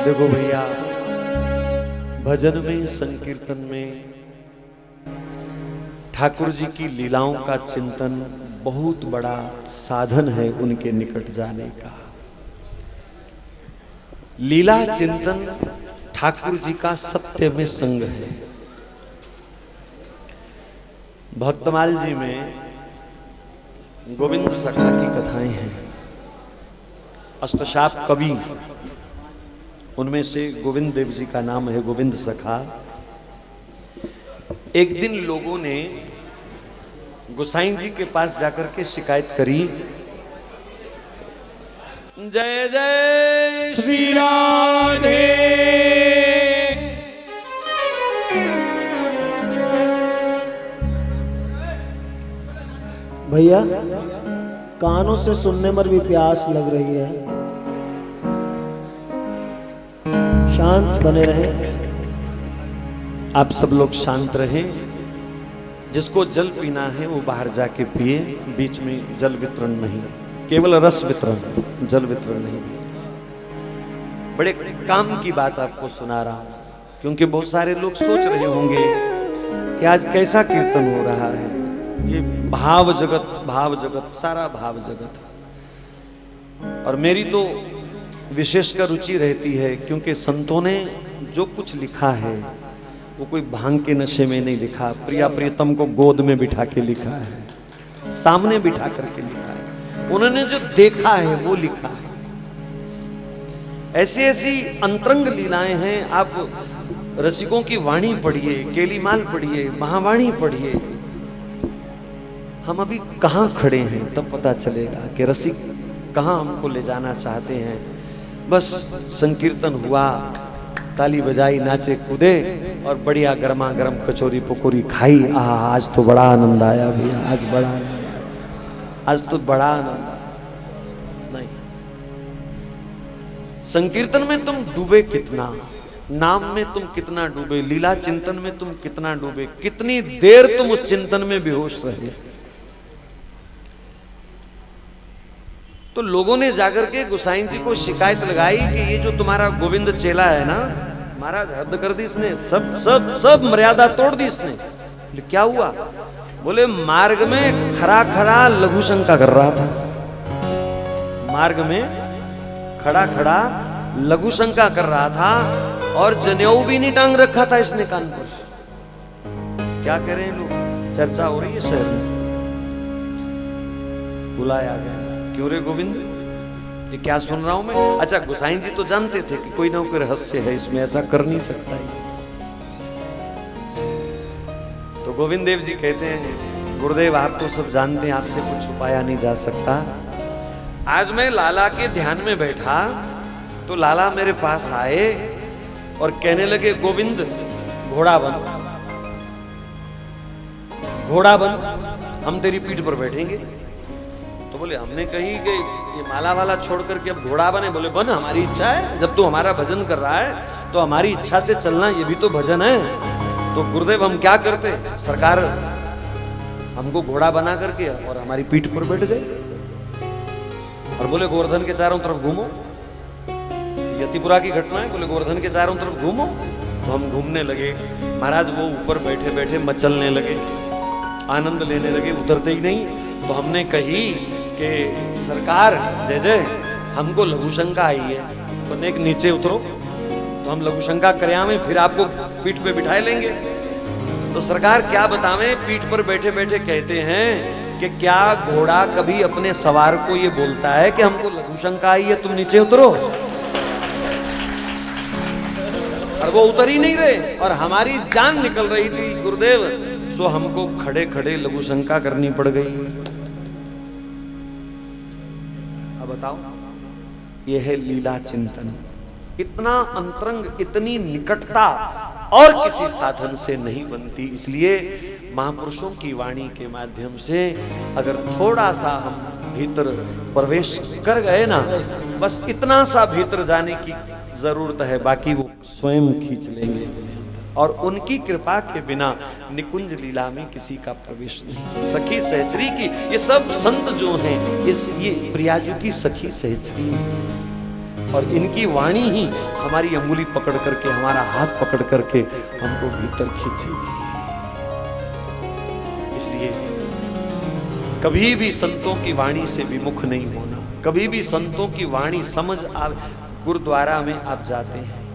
देखो भैया, भजन में, संकीर्तन में ठाकुर जी की लीलाओं का चिंतन बहुत बड़ा साधन है उनके निकट जाने का। लीला चिंतन ठाकुर जी का सत्य में संग है। भक्तमाल जी में गोविंद सखा की कथाएं हैं। अष्टशाप कवि, उनमें से गोविंद देव जी का नाम है गोविंद सखा। एक दिन लोगों ने गोसाई जी के पास जाकर के शिकायत करी, जय जय श्री राधे। भैया कानों से सुनने पर भी प्यास लग रही है, शांत बने रहें। आप सब लोग शांत रहें। जिसको जल पीना है वो बाहर जाके पिए। बीच में जल वितरण नहीं, केवल रस वितरण, जल वितरण नहीं। बड़े काम की बात आपको सुना रहा हूं, क्योंकि बहुत सारे लोग सोच रहे होंगे कि आज कैसा कीर्तन हो रहा है। ये भाव जगत, सारा भाव जगत। और मेरी तो विशेषकर रुचि रहती है, क्योंकि संतों ने जो कुछ लिखा है वो कोई भांग के नशे में नहीं लिखा। प्रिया प्रियतम को गोद में बिठा के लिखा है, सामने बिठा करके लिखा है। उन्होंने जो देखा है वो लिखा है। ऐसी ऐसी अंतरंग लीलाएं हैं। आप रसिकों की वाणी पढ़िए, केलीमाल पढ़िए, महावाणी पढ़िए। हम अभी कहाँ खड़े हैं तब पता चलेगा कि रसिक कहाँ हमको ले जाना चाहते हैं। बस संकीर्तन हुआ, ताली बजाई, नाचे कूदे और बढ़िया गर्मा गर्म कचौरी पकौड़ी खाई। आज तो बड़ा आनंद आया भैया, आज बड़ा आनंद आया, आज तो बड़ा आनंद आया। नहीं, संकीर्तन में तुम डूबे कितना, नाम में तुम कितना डूबे, लीला चिंतन में तुम कितना डूबे, कितनी देर तुम उस चिंतन में बेहोश रहे। तो लोगों ने जाकर के गोसाई जी को शिकायत लगाई कि ये जो तुम्हारा गोविंद चेला है ना, महाराज हद कर दी इसने, सब सब सब मर्यादा तोड़ दी इसने। बोले क्या हुआ? बोले मार्ग में खड़ा खड़ा लघु शंका कर रहा था। मार्ग में खड़ा खड़ा लघु शंका कर रहा था और जनेऊ भी नहीं टांग रखा था इसने कान पर। क्या कह रहे हैं लोग, चर्चा हो रही है शहर में। बुलाया गया, क्यों रे गोविंद, ये क्या सुन रहा हूं मैं? अच्छा, गोसाई जी तो जानते थे कि कोई ना कोई रहस्य है इसमें, ऐसा कर नहीं सकता है। तो गोविंद देव जी कहते हैं, गुरुदेव आप तो सब जानते हैं, आपसे कुछ छुपाया नहीं जा सकता। आज मैं लाला के ध्यान में बैठा तो लाला मेरे पास आए और कहने लगे, गोविंद घोड़ा बन, घोड़ा बन, हम तेरी पीठ पर बैठेंगे। तो बोले हमने कही कि ये माला वाला छोड़ करके अब घोड़ा बने। बोले बन, हमारी इच्छा है, जब तू हमारा भजन कर रहा है तो हमारी इच्छा से चलना, ये भी तो भजन है। तो गुरुदेव हम क्या करते, सरकार हमको घोड़ा बना करके और हमारी पीठ पर बैठ गए और बोले गोवर्धन के चारों तरफ घूमो। यतिपुरा की घटना है। बोले गोवर्धन के चारों तरफ घूमो। तो हम घूमने लगे। महाराज वो ऊपर बैठे बैठे मचलने लगे, आनंद लेने लगे, उतरते ही नहीं। तो हमने कही कि सरकार जय जय, हमको लघु शंका आई है, तो एक नीचे उतरो तो हम लघु शंका करें, फिर आपको पीठ पे बिठाए लेंगे। तो सरकार क्या बतावें, पीठ पर बैठे बैठे कहते हैं कि क्या घोड़ा कभी अपने सवार को ये बोलता है कि हमको लघु शंका आई है, तुम नीचे उतरो? और वो उतर ही नहीं रहे और हमारी जान निकल रही थी गुरुदेव। सो हमको खड़े खड़े लघु शंका करनी पड़ गई। अब बताओ, यह है लीला चिंतन। इतना अंतरंग, इतनी निकटता और किसी साधन से नहीं बनती। इसलिए महापुरुषों की वाणी के माध्यम से अगर थोड़ा सा हम भीतर प्रवेश कर गए ना, बस इतना सा भीतर जाने की जरूरत है, बाकी वो स्वयं खींच लेंगे। और उनकी कृपा के बिना निकुंज लीला में किसी का प्रवेश नहीं। सखी सहचरी की, ये सब संत जो हैं, ये प्रियाजू की सखी सहचरी, और इनकी वाणी ही हमारी अंगुली पकड़ करके, हमारा हाथ पकड़ करके हमको भीतर खींचेगी। इसलिए कभी भी संतों की वाणी से विमुख नहीं होना, कभी भी संतों की वाणी समझ आ। गुरुद्वारा में आप जाते हैं,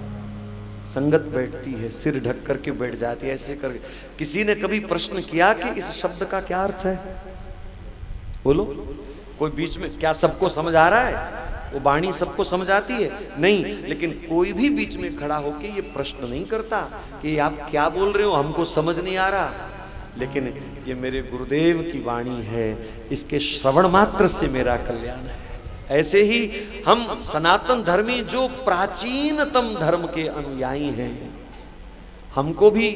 संगत बैठती है, सिर ढक करके बैठ जाती है, ऐसे कर। किसी ने कभी प्रश्न किया कि इस शब्द का क्या अर्थ है? बोलो, कोई बीच में, क्या सबको समझ आ रहा है? वो वाणी सबको समझ आती है? नहीं। लेकिन कोई भी बीच में खड़ा होके ये प्रश्न नहीं करता कि आप क्या बोल रहे हो, हमको समझ नहीं आ रहा। लेकिन ये मेरे गुरुदेव की वाणी है, इसके श्रवण मात्र से मेरा कल्याण है। ऐसे ही हम सनातन धर्मी जो प्राचीनतम धर्म के अनुयायी हैं, हमको भी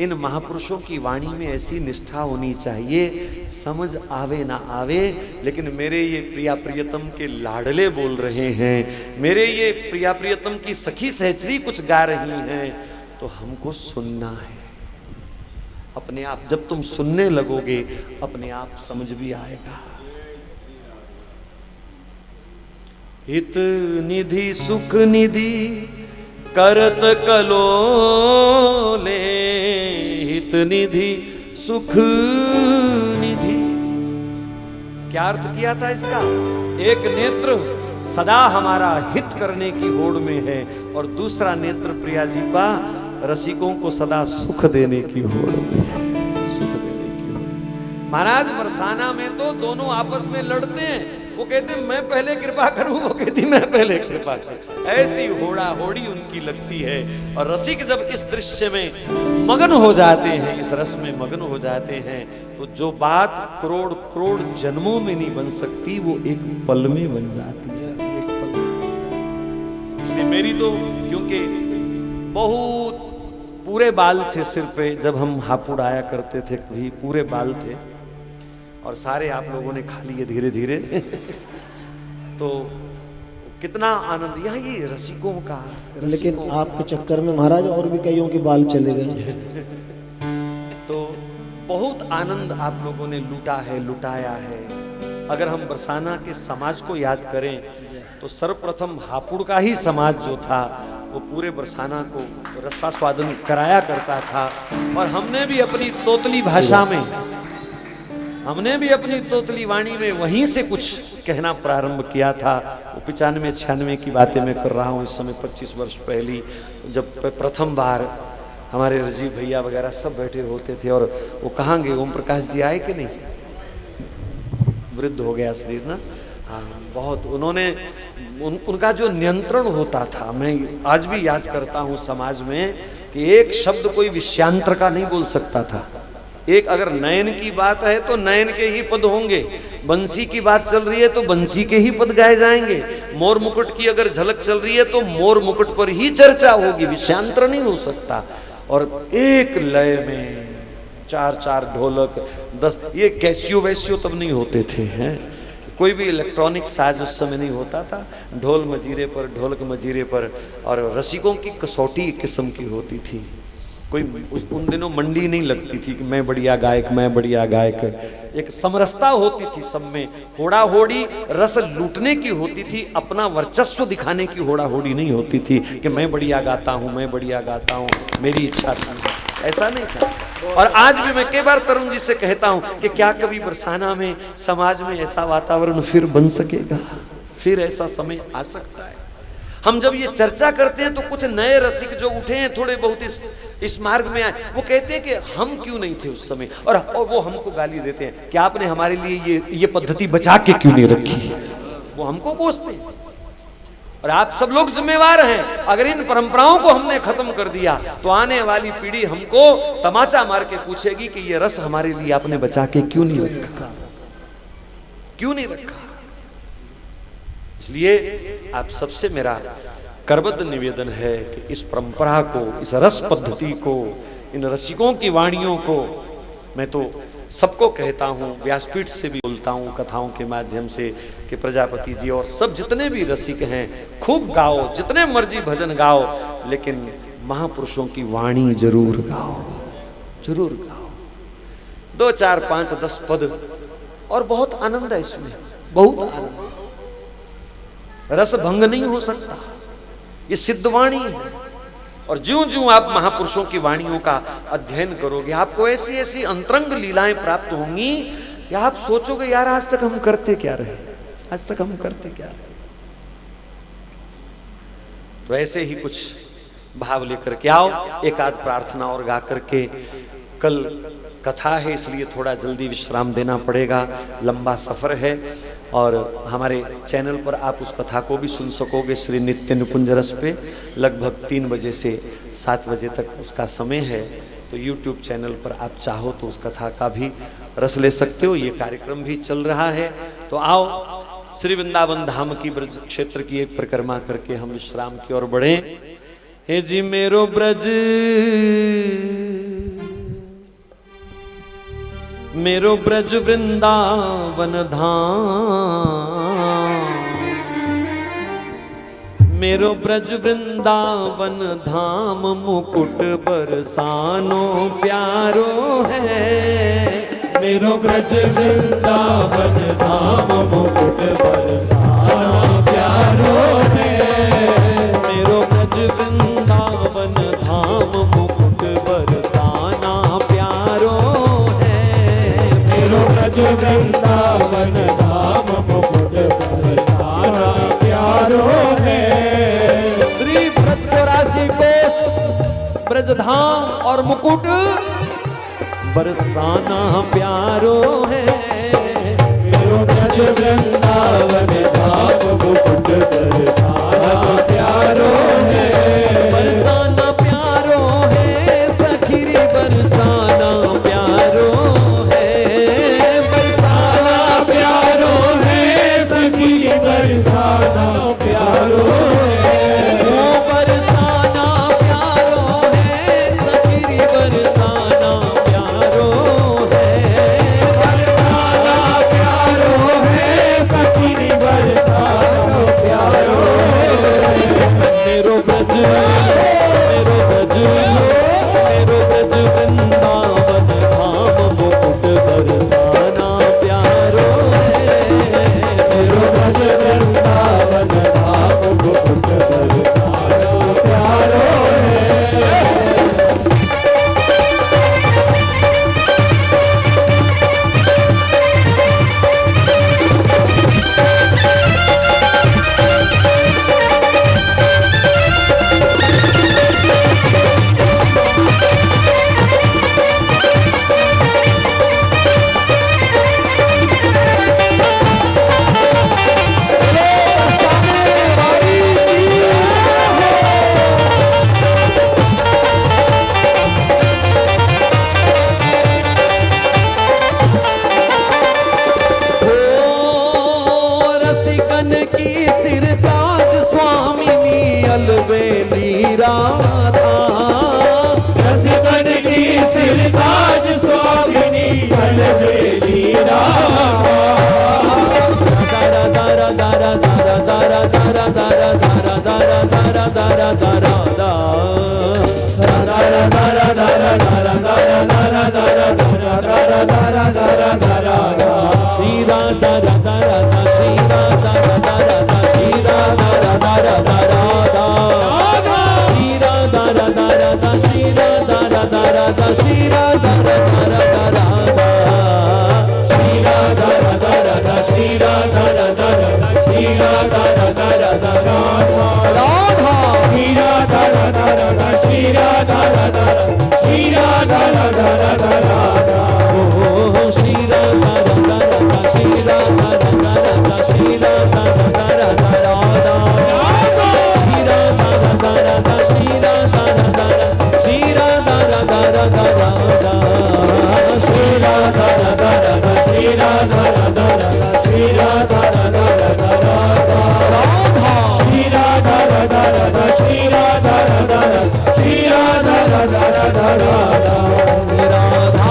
इन महापुरुषों की वाणी में ऐसी निष्ठा होनी चाहिए, समझ आवे ना आवे, लेकिन मेरे ये प्रिया प्रियतम के लाडले बोल रहे हैं, मेरे ये प्रिया प्रियतम की सखी सहचरी कुछ गा रही हैं, तो हमको सुनना है। अपने आप जब तुम सुनने लगोगे, अपने आप समझ भी आएगा। हित निधि सुख निधि करत कलोले, हित निधि सुख निधि। क्या अर्थ किया था इसका? एक नेत्र सदा हमारा हित करने की होड़ में है, और दूसरा नेत्र प्रिया जी का रसिकों को सदा सुख देने की होड़ में है, सुख देने की होड़। महाराज बरसाना में तो दोनों आपस में लड़ते हैं, वो कहते मैं पहले कृपा करूं, वो कहती मैं पहले कृपा करूं। ऐसी होड़ा होड़ी उनकी लगती है। और रसिक जब इस दृश्य में मगन हो जाते हैं, इस रस में मगन हो जाते हैं, तो जो बात करोड़ करोड़ जन्मों में नहीं बन सकती, वो एक पल में बन जाती है, एक पल में। इसलिए मेरी तो, क्योंकि बहुत पूरे बाल थे सिर पे, जब हम हापुड़ आया करते थे कभी, पूरे बाल थे, और सारे आप लोगों ने खा लिए धीरे धीरे। तो कितना आनंद यहाँ ये रसिकों का। लेकिन आपके चक्कर में महाराज और भी कईयों के बाल चले गए। तो बहुत आनंद आप लोगों ने लूटा है, लुटाया है। अगर हम बरसाना के समाज को याद करें, तो सर्वप्रथम हापुड़ का ही समाज जो था, वो पूरे बरसाना को रसास्वादन कराया करता था। और हमने भी अपनी तोतली भाषा में, हमने भी अपनी तोतली वाणी में वहीं से कुछ कहना प्रारंभ किया था। वो 95-96 की बातें मैं कर रहा हूँ, इस समय 25 वर्ष पहली, जब प्रथम बार हमारे राजीव भैया वगैरह सब बैठे होते थे। और वो कहाँ गए, ओम प्रकाश जी आए कि नहीं? वृद्ध हो गया शरीर ना। हाँ, बहुत उन्होंने उनका जो नियंत्रण होता था, मैं आज भी याद करता हूँ समाज में, कि एक शब्द कोई विषयांतर का नहीं बोल सकता था। एक अगर नयन की बात है तो नयन के ही पद होंगे, बंसी की बात चल रही है तो बंसी के ही पद गाए जाएंगे, मोर मुकुट की अगर झलक चल रही है तो मोर मुकुट पर ही चर्चा होगी, विषयांतर नहीं हो सकता। और एक लय में 4-4 ढोलक 10, ये कैसियो वैसियो तब नहीं होते थे, हैं कोई भी इलेक्ट्रॉनिक साज उस समय नहीं होता था। ढोल मजीरे पर, ढोलक मजीरे पर, और रसिकों की कसौटी किस्म की होती थी। कोई उन दिनों मंडी नहीं लगती थी कि मैं बढ़िया गायक, मैं बढ़िया गायक। एक समरसता होती थी सब में, होड़ा होड़ी रस लूटने की होती थी, अपना वर्चस्व दिखाने की होड़ा होड़ी नहीं होती थी कि मैं बढ़िया गाता हूँ, मैं बढ़िया गाता हूँ, मेरी इच्छा थी, ऐसा नहीं था। और आज भी मैं कई बार तरुण जी से कहता हूँ कि क्या कभी बरसाना में, समाज में ऐसा वातावरण फिर बन सकेगा, फिर ऐसा समय आ सकता है। हम जब ये चर्चा करते हैं तो कुछ नए रसिक जो उठे हैं, थोड़े बहुत इस मार्ग में आए, वो कहते हैं कि हम क्यों नहीं थे उस समय, और वो हमको गाली देते हैं कि आपने हमारे लिए ये पद्धति बचा के क्यों नहीं रखी, वो हमको कोसते हैं। और आप सब लोग जिम्मेवार हैं। अगर इन परंपराओं को हमने खत्म कर दिया तो आने वाली पीढ़ी हमको तमाचा मार के पूछेगी कि ये रस हमारे लिए आपने बचा के क्यों नहीं रखा, क्यों नहीं रखा। इसलिए आप सबसे मेरा करबद्ध निवेदन है कि इस परंपरा को, इस रस पद्धति को, इन रसिकों की वाणियों को, मैं तो सबको कहता हूँ, व्यासपीठ से भी बोलता हूँ, कथाओं के माध्यम से, कि प्रजापति जी और सब जितने भी रसिक हैं खूब गाओ, जितने मर्जी भजन गाओ, लेकिन महापुरुषों की वाणी जरूर गाओ, जरूर गाओ। 2, 4, 5, 10 पद, और बहुत आनंद है इसमें, बहुत आनंद। रस भंग नहीं हो सकता, ये सिद्ध वाणी है। और ज्यों ज्यों आप महापुरुषों की वाणियों का अध्ययन करोगे, आपको ऐसी ऐसी अंतरंग लीलाएं प्राप्त होंगी कि आप सोचोगे यार आज तक हम करते क्या रहे, आज तक हम करते क्या रहे। तो ऐसे ही कुछ भाव लेकर के आओ, एक आध प्रार्थना और गा करके, कल कथा है इसलिए थोड़ा जल्दी विश्राम देना पड़ेगा, लंबा सफर है। और हमारे चैनल पर आप उस कथा को भी सुन सकोगे श्री नित्य निकुंज रस पे, लगभग 3 बजे से 7 बजे तक उसका समय है। तो YouTube चैनल पर आप चाहो तो उस कथा का भी रस ले सकते हो, ये कार्यक्रम भी चल रहा है। तो आओ श्री वृंदावन धाम की ब्रज क्षेत्र की एक परिक्रमा करके हम विश्राम की ओर बढ़े। हे जी मेरो ब्रज मेरो ब्रज वृंदावन धाम, मेरो ब्रज वृंदावन धाम मुकुट बरसानो प्यारो है। मेरो ब्रज वृंदावन धाम मुकुट बरसाना प्यारो है। मेरो ब्रज वृंदावन धाम मुकुट बरसाना प्यारो है। मेरो ब्रज वृंदावन धाम मुकुट बरसाना प्यारो है। श्री ब्रज 84 कोस ब्रज धाम और मुकुट बरसाना प्यारो है। मेरो ब्रज वृंदावन धाम मुकुट बरसाना प्यारो है। बरसाना प्यारो है सखीरी बरसाना प्यारो है। बरसाना प्यारो है सखी बरसाना प्यारो है। ओ बरसाना प्यारो है सखीरी बरसाना प्यारो है। बरसाना प्यारो है सखी बरसाना प्यारो है। मेरो ब्रज मेरो ब्रज मेरो ब्रज वृंदावन धाम मुकुट बरसाना प्यारो है। मेरो ब्रज वृंदावन धाम मुकुट बरसाना प्यारो है। रसिकन की सिरताज स्वामिनी अलबेली राधा। रसिकन की सिरताज स्वामिनी अलबेली राधा। दारा दारा दारा दारा दारा दारा दारा दारा दारा दारा दारा दारा दा। दारा दारा दारा दारा दारा दारा दारा दारा दारा दारा दारा दारा दा। श्री राधा राधा राधा श्री राधा राधा राधा श्री राधा राधा राधा राधा। श्री राधा राधा राधा श्री राधा राधा राधा श्री राधा राधा राधा राधा। श्री राधा राधा राधा श्री राधा राधा राधा श्री राधा राधा राधा राधा। राधा श्री राधा राधा राधा श्री राधा राधा राधा श्री राधा राधा राधा राधा। ओ श्री राधा राधा राधा श्री राधा राधा राधा श्री राधा राधा राधा राधा। श्री राधा राधा राधा श्री राधा राधा राधा श्री राधा राधा राधा राधा। श्री राधा राधा राधा श्री राधा राधा राधा श्री राधा राधा राधा राधा। श्री राधा राधा राधा श्री राधा राधा राधा श्री राधा राधा राधा राधा। राधा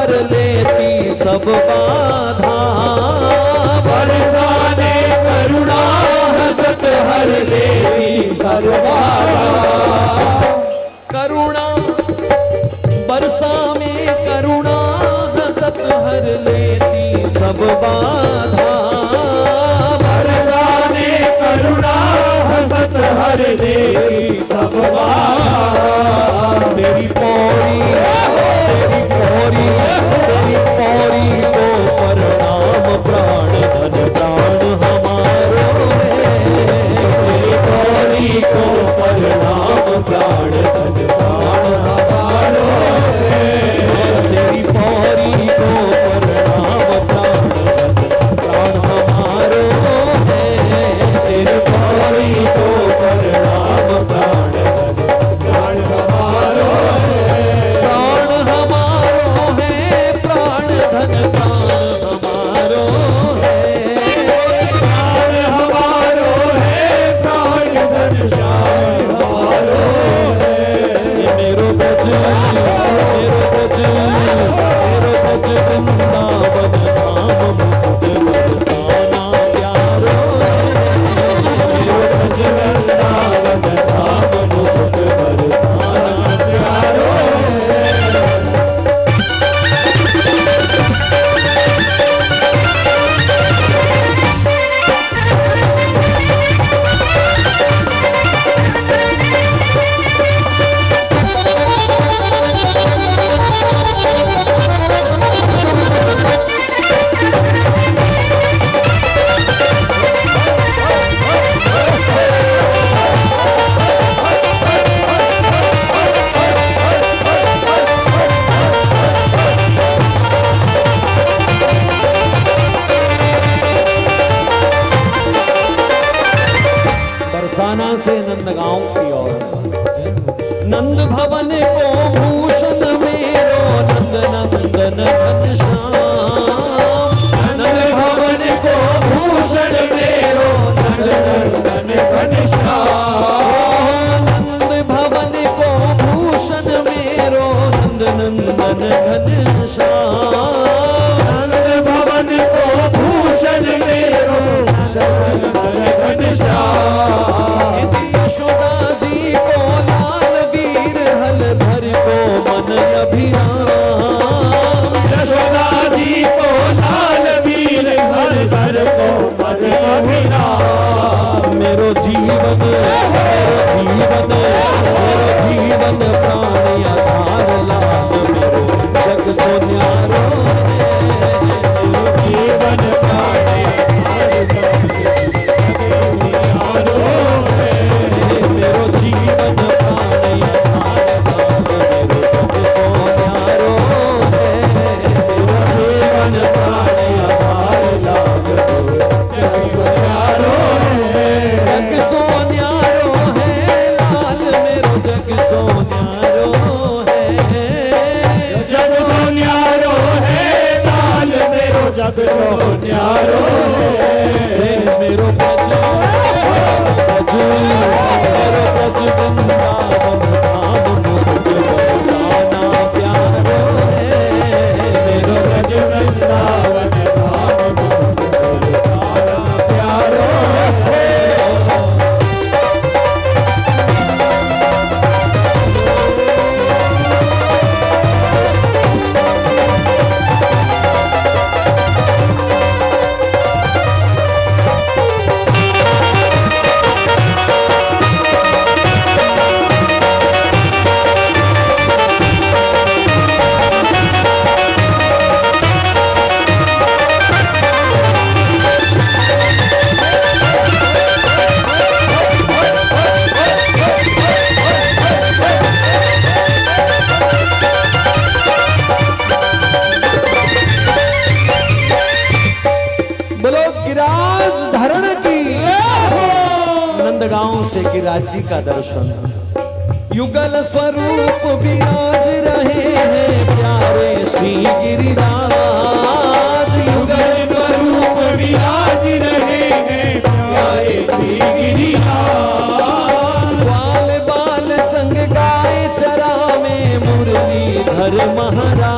हर लेती सब बाधा। बरसाने करुणा हसत हर लेती सब बाधा। करुणा बरसा में करुणा हसत हर लेती सब बाधा। बरसाने करुणा हसत हर लेती सब बाधा। तेरी पौड़ी तेरी पौड़ी तेरी पौड़ी को प्रणाम प्राण धन प्राण हमारो है। तेरी पौड़ी को प्रणाम प्राण धन प्राण हमारो है। तेरी पौड़ी को प्रणाम प्राण धन प्राण हमारो है। तेरी पौड़ी को प्रणाम प्राण धन प्राण हमारो है। प्राण हमारो है प्राण धन प्राण हमारो है। प्राण हमारो है प्राण धन प्राण हमारो है। मेरो बज वृंदावन धाम मुकुट बरसाना प्यारो है। मेरो बज वृंदावन धाम मुकुट बरसाना प्यारो है। बरसाना से नंदगांव की ओर नंद भवन को भूषण मेरो नंद नंदन घनश्याम। नंद भवन को भूषण मेरो नंद नंदन घनश्याम। नंद भवन को भूषण मेरो नंद नंदन घनश्याम। नंद भवन को भूषण मेरो नंद नंदन घनश्याम। यशोदा जी को लाल वीर हल धर को मन अभिराम। यशोदा जी को लाल वीर हल धर को मन अभिराम। मेरो जीवन जीवन जीवन प्राण आधार लाल मेरो जग सो न्यारो है। मेरो जीवन प्राण न्यारो है। मेरो जीवन प्राण आधार मेरो जग सो न्यारो है। मेरो जीवन प्राण आधार लाग जग न्यारो है। जग सो न्यारो है लाल मेरो जग सो न्यारो है। जग सो न्यारो है लाल मेरो जग सो न्यारो है। मेरो बज मेरो बज वृंदावन धाम मुकुट बरसाना प्यारो है। मेरो बज वृंदावन धाम मुकुट बरसाना प्यारो है। नंदगांव से गिरिराज जी का दर्शन। युगल स्वरूप विराज रहे हैं प्यारे श्री गिरिराज। युगल स्वरूप विराज रहे हैं प्यारे श्री गिरिराज। बाल बाल संग गाय चरा में मुरलीधर महाराज।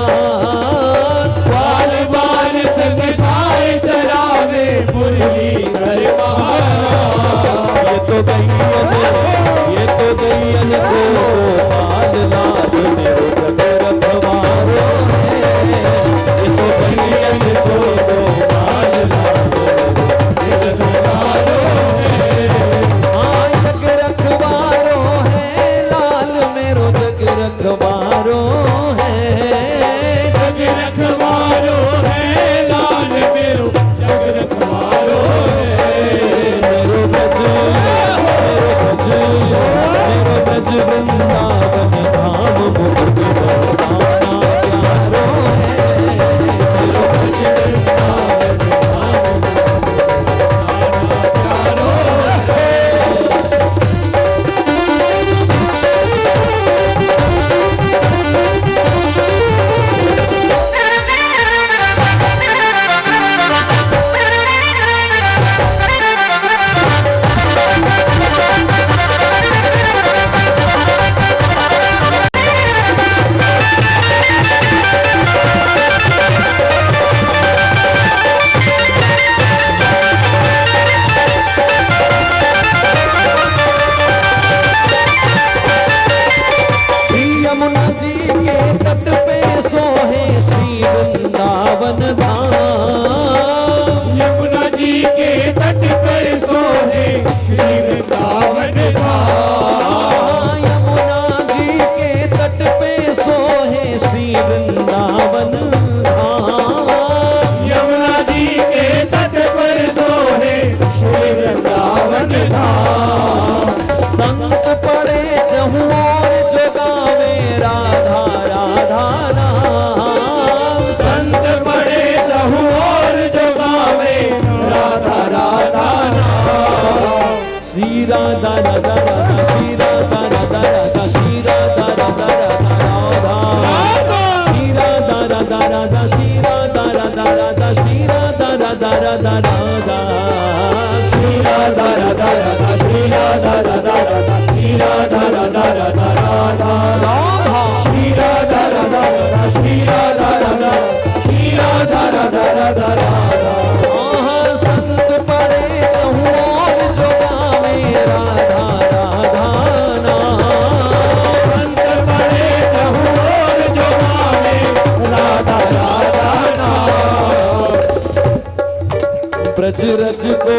ब्रज रज को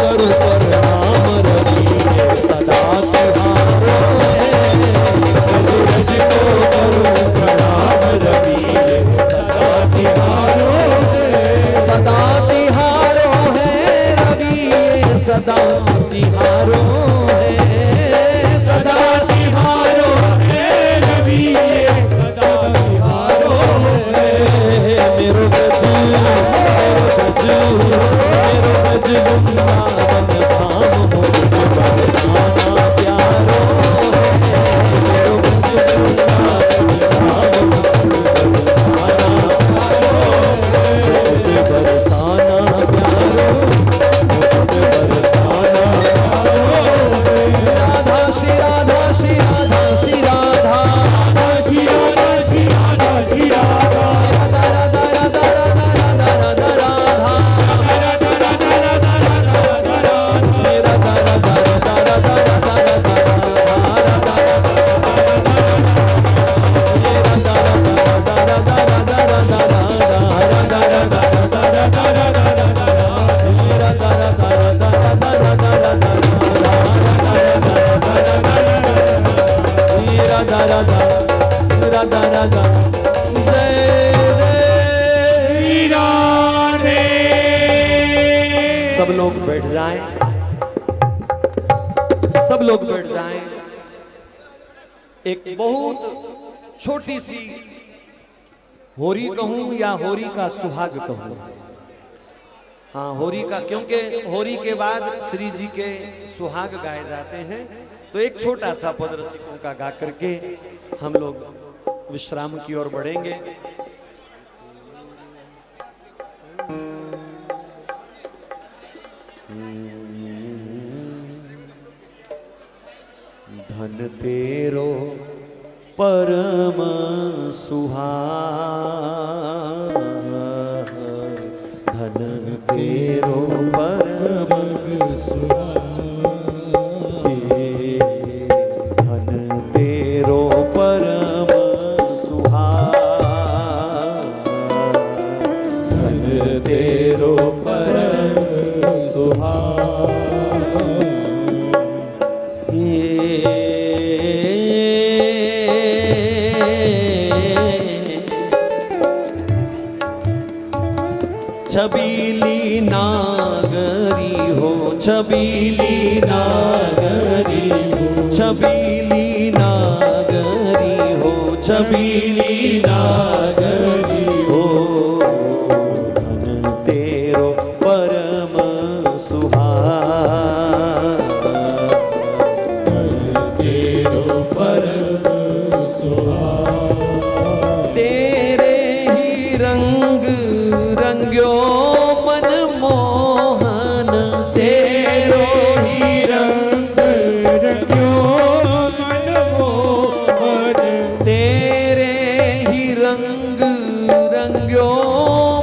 करो प्रणाम रवि सदा तिहारो ब्रज रज को करो प्रणाम रवि सदा तिहारो सदा तिहारो है रवि सदा तिहारो है सदा तिहारो है रवि सदा तिहारो है मेरो ब्रज वृंदावन धाम मुझ बरसाना प्यारो मेरो ब्रज वृंदावन धाम मुझ बरसाना प्यारो राधा श्री राधा श्री राधा श्री राधा श्री राधा श्री राधा श्री राधा सब लोग बैठ जाएं, सब लोग बैठ जाएं। एक बहुत छोटी सी होरी कहूं या होरी का सुहाग कहूं। हाँ, होरी का, क्योंकि होरी के बाद श्री जी के सुहाग गाए जाते हैं। तो एक छोटा सा पद रसिकों का गा करके हम लोग विश्राम की ओर बढ़ेंगे। धन तेरो परम सुहाग, धन तेरो परम सुहाग, धन तेरो परम सुहाग, धन तेरो परम सुहाग। छबीली नागरी हो, छबीली नागरी हो, छबीली नागरी हो, छबीली नागरी हो, धन तेरो परम सुहाग, धन तेरो परम सुहाग। तेरे ही रंग रंग्यो मन मोहन, तेरो ही रंग रंग्यो मन मोहन, तेरे ही रंग रंग्यो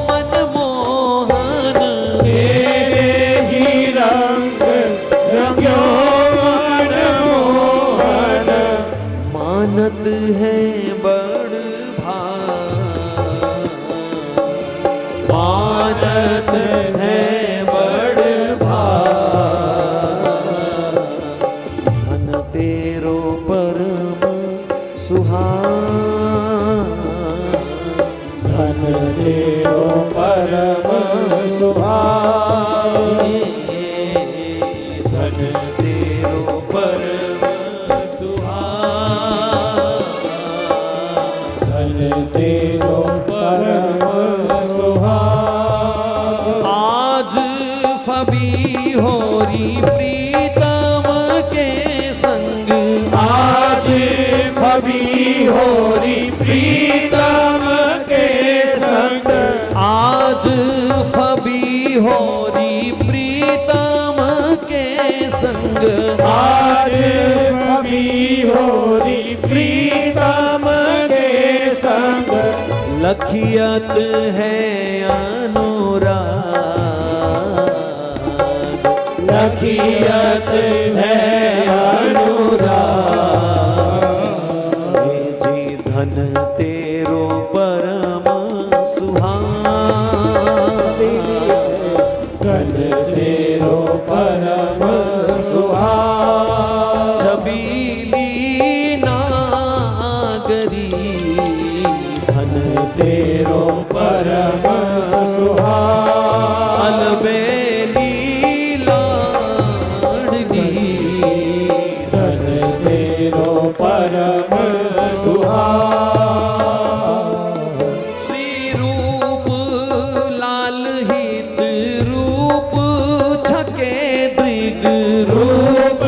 मन मोहन, तेरे ही रंग रंग्यो मन मोहन। मानत है बड़ भाग, मानत है बड़ भाग, धन तेरो परम सुहाग, धन तेरो परम सुहाग, धन तेरो परम सुहाग। होरी प्रीतम के संग, आज फबी होरी प्रीतम के संग, आज फबी होरी प्रीतम के संग, आज फबी होरी प्रीतम के संग, लखियत है अनुराग, लखियत है अनुराग, जी धन तेरो परम सुहाग, धन तेरो परम सुहाग, छबीली नागरी धन तेरो परम सुहाग, अलबेली लाडली धन तेरो परम सुहाग, श्री रूप लाल हित रूप छके दृग रूप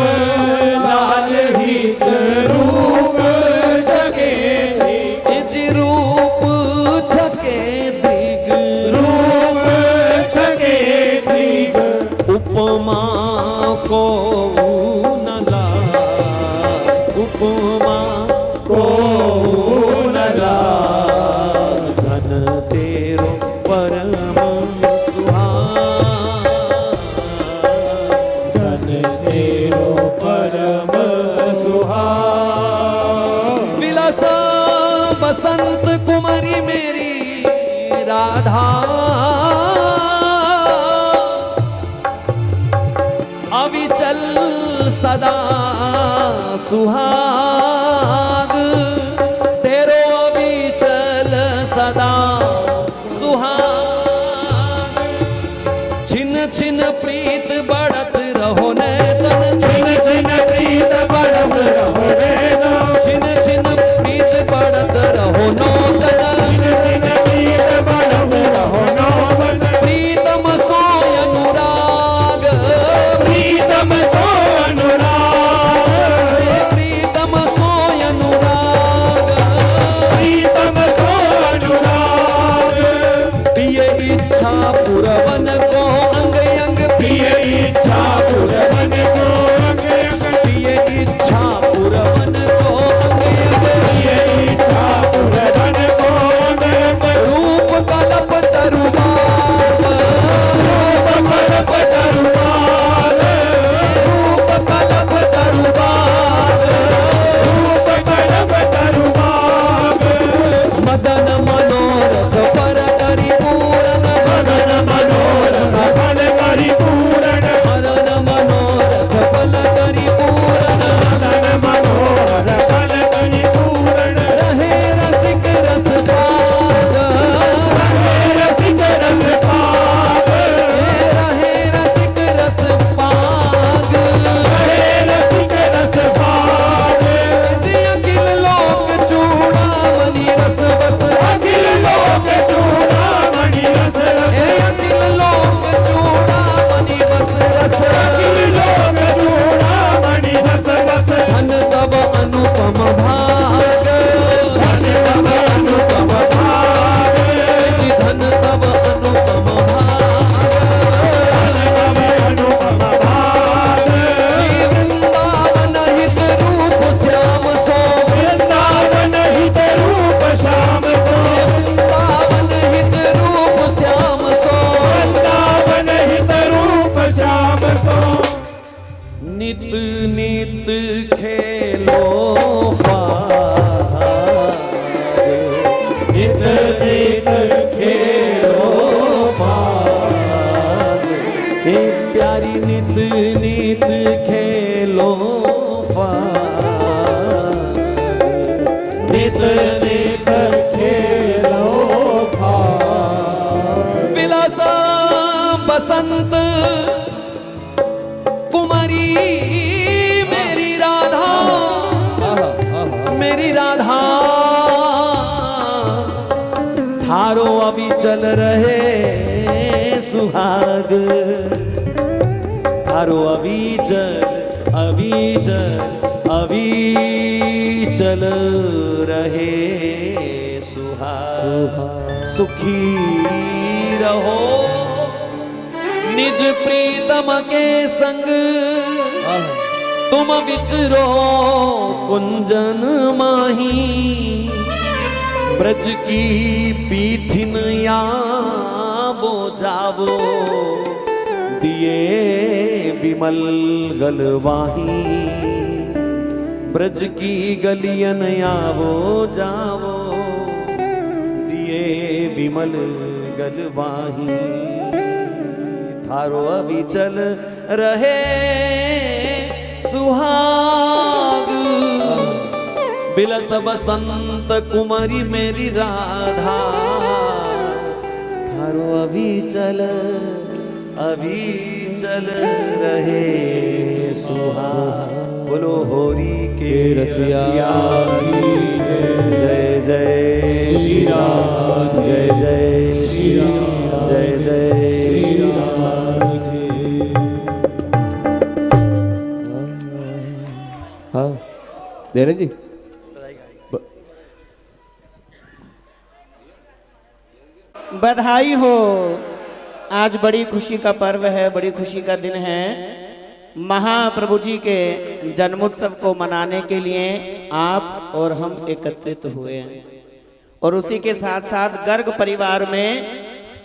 लाल हित रूप छके इज रूप छके दृग रूप छके दृग, उपमा को न लाग, उपमा को न लाग, धन तेरो परम सुहाग, धन तेरो परम सुहाग, विलासा बसंत कुमारी मेरी राधा, अविचल सदा सुहाग, तेरो अविचल सदा सुहाग, छिन छिन प्रीत बढ़त रहो ने तन, छिन छिन प्रीत बढ़त रहो रे नो, छिन छिन प्रीत बढ़त रहो नो तन, छिन प्रीत बढ़त रहो नो मन, प्रीतम सोय अनुराग, प्रीतम सो अनुराग, प्रीतम सोय अनुराग, प्रीतम सो अनुराग, प्रिय इच्छा पुरवन को अंग अंग, प्रिय इच्छा पुरवन को अंग अंग, प्रिय इच्छा पुरवन को अंग अंग, प्रिय इच्छा पुरवन को अंग अंग, रूप कलप तरुबाग, रूप कल्प तरुबाग, रूप कलप तरुबाग, रूप कल्प तरुबाग, मदन मनोरथ पर करी पूरन, मदन मनोरथ फल करि पूरण, मदन मनोरथ फल करी पूरन, मदन मनोहर फल करि पूरण, रहे रसिक रस भाग, रसिक रस भाग, रहे रसिक रस भाग, रसिक रस भाग, अखिल लोक चूड़ामणि रस बस, अखिल लोक चूड़ामणि रस रस, अखिल लोक चूड़ामणि बस रस, अखिल लोक चूड़ामणि रस रस, धन तब अनुपम भाग, धन तब अनुपम भाग, धन तब अनुपम भाग, तब अनुपम भाग, वृंदावन हित रूप श्याम सो, वृंदावन हित रूप श्याम सो, वृंदावन हित रूप श्याम सो, वृंदावन हित रूप श्याम सो, नित नित खेलो फाग, नित नित खेलो फाग, हे प्यारी नित नित खेलो फाग, नित नित खेलो भाग, विलासा बसंत कुमारी मेरी राधा, मेरी राधा, थारो अभी चल रहे सुहाग, थारो अविचल रहे सुहाग। सुखी रहो निज प्रीतम के संग, तुम विचरो कुंजन माही। ब्रज की पीथिन या वो जावो, दिए विमल गलवाही। ब्रज की गलियन आवो जावो, दिए विमल गलवाही। थारो अविचल रहे सुहाग, बिलस बसंत कुमारी मेरी राधा। थारो अविचल रहे सुहाग। बोलो होरी के रसिया जय जय श्री राम, जय जय श्री राम, जय जय श्री राम। हाँ देने जी, बधाई हो। आज बड़ी खुशी का पर्व है, बड़ी खुशी का दिन है। महाप्रभु जी के जन्मोत्सव को मनाने के लिए आप और हम एकत्रित हुए हैं, और उसी के साथ साथ गर्ग परिवार में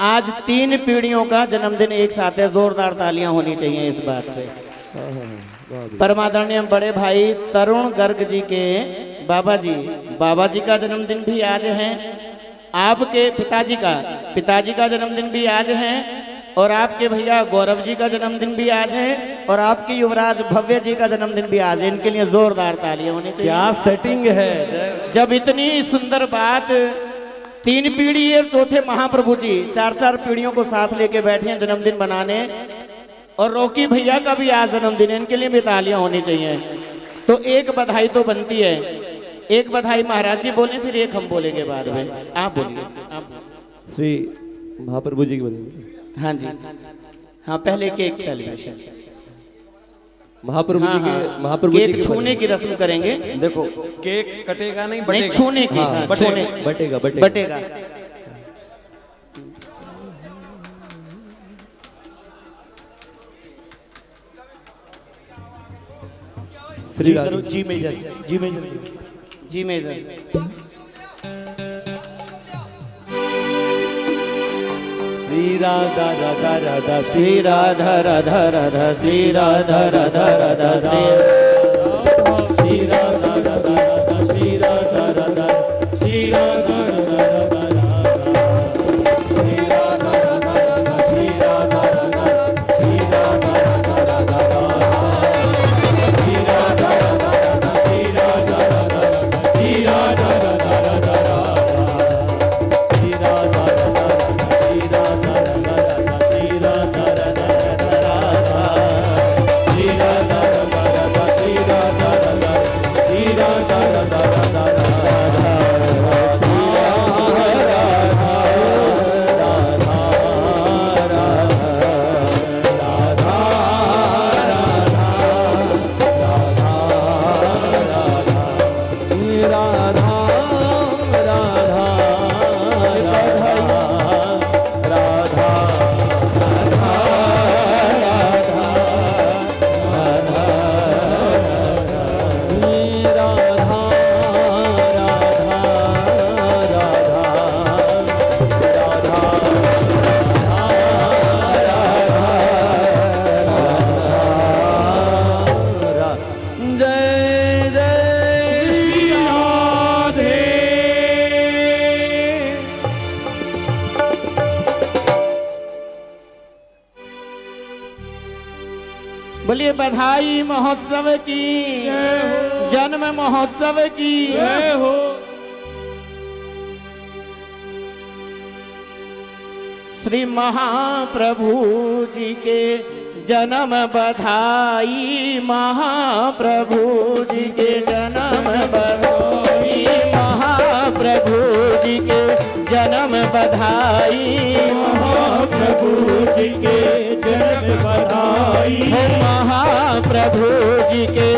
आज 3 पीढ़ियों का जन्मदिन एक साथ है। जोरदार तालियां होनी चाहिए इस बात पे। परमादरणीय बड़े भाई तरुण गर्ग जी के बाबा जी का जन्मदिन भी आज है। आपके पिताजी का जन्मदिन भी आज है, और आपके भैया गौरव जी का जन्मदिन भी आज है, और आपके युवराज भव्य जी का जन्मदिन भी आज है। इनके लिए जोरदार तालियां होनी चाहिए। क्या सेटिंग है। जब इतनी सुंदर बात, 3 पीढ़ी और चौथे महाप्रभु जी 4 पीढ़ियों को साथ लेके बैठे हैं जन्मदिन बनाने, और रोकी भैया का भी आज जन्मदिन है। इनके लिए भी तालियां होनी चाहिए। तो एक बधाई तो बनती है। एक बधाई महाराज जी बोले, फिर एक हम बोलेंगे बाद में। आप बोलिए। श्री महाप्रभु जी की बोलेंगे। हाँ जी, हाँ पहले केक सेलिब्रेशन, महाप्रभु जी के केक छूने की रस्म करेंगे। देखो केक कटेगा नहीं, बटेगा। छूने की, हाँ, बटेगा। श्री राम जी मेजर। श्री राधा राधा राधा श्री राधा राधा राधा श्री राधा राधा राधा श्री राधा राधा राधा श्री राधा राधा श्री राधा राधा श्री राधा राधा राधा श्री राधा राधा श्री राधा राधा राधा श्री राधा राधा राधा श्री राधा राधा श्री राधा राधा राधा श्री राधा बोलिए बधाई महोत्सव की, जन्म महोत्सव की जय हो। श्री महाप्रभु जी के जन्म बधाई, महाप्रभु जी के जन्म बधाई, महाप्रभु जी के जन्म बधाई, महाप्रभु जी के जन्म बधाई, हो महाप्रभु जी के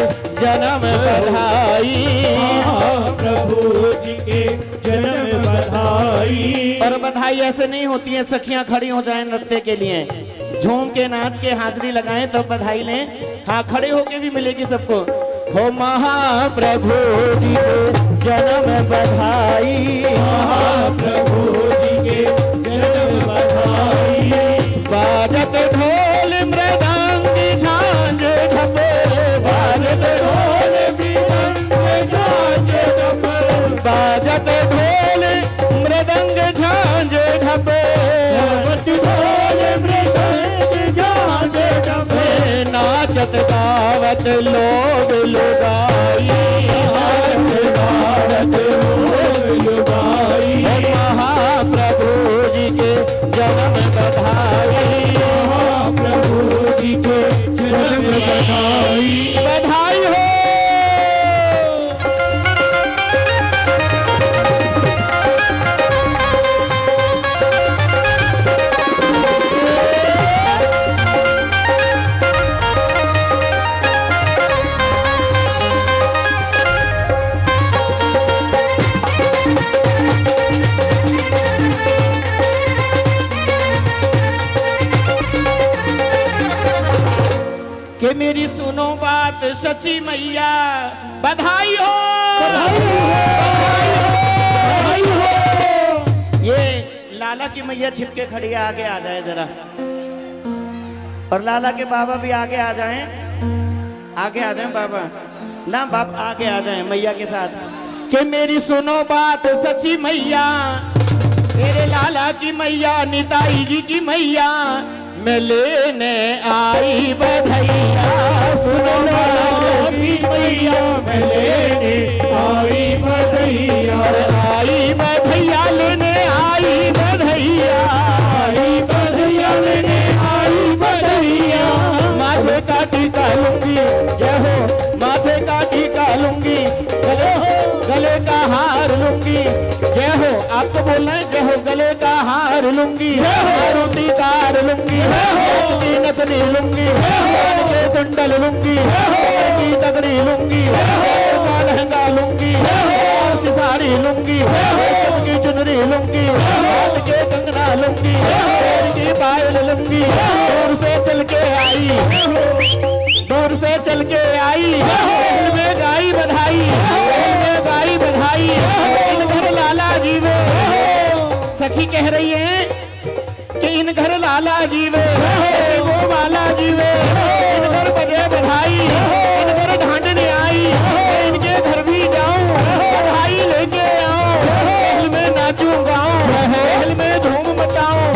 जन्म बधाई, महाप्रभु जी के जन्म बधाई। और बधाई ऐसे नहीं होती है सखियां खड़ी हो जाएं नृत्य के लिए, झूम के नाच के हाजिरी लगाएं तब बधाई लें। हाँ, खड़े होके भी मिलेगी सबको। हो महाप्रभु जी के जन्म बधाई, महाप्रभु जी के जन्म बधाई। बाजत ढोल मृदंग झांझ ढपे, बाजत ढोल मृदंग झांझ ढपे, बाजत ढोल मृदंग झांझ ढपे, बाजत ढोल मृदंग झांझ ढपे। नाचत गावत लोग लुगाई, नाचत गावत लोग लुगाई। महाप्रभु जी के जन्म बधाई, महाप्रभु जी के जन्म बधाई। बधाई हो। कि मेरी सुनो बात सची मैया, बधाई हो, बधाई हो, बधाई हो। ये लाला की मैया छिपके खड़ी है, आगे आ जाए जरा, और लाला के बाबा भी आगे आ जाएं, आगे आ जाएं बाबा, ना बाप आगे आ जाएं मैया के साथ। कि मेरी सुनो बात सची मैया, मेरे लाला की मैया, निताई जी की मैया, मैं लेने आई बधैया, सुनो लाला की मैया, मैं लेने आई बधैया, आई बधैया लेने आई बधैया, आई बधैया लेने आई बधैया। माथे का टीका लूंगी, जय हो, माथे का टीका लूंगी, गले का हार लूंगी, जय हो, आपको बोलना है, जय हो, गले का हार लूंगी, मारुति कार लूंगी, की नथनी लूंगी, के कुंडल लूंगी, की तगड़ी लूंगी, का लहंगा लूंगी, की साड़ी लूंगी, शिव की चुनरी लूंगी, हाथ के कंगना लूंगी, पैर की पायल लूंगी। दूर से चल के आई, दूर से चल के आई, में गाई बधाई, में गाई बधाई, इन घर लाला जी वे, सखी कह रही है कि इन घर लाला जी वे, वो बाला जी वे, इन घर बजे बधाई, इन घर ढांडने आई, इनके घर भी जाऊं, बधाई लेके आऊं, महल में नाचूं गाऊं, महल में धूम मचाऊं।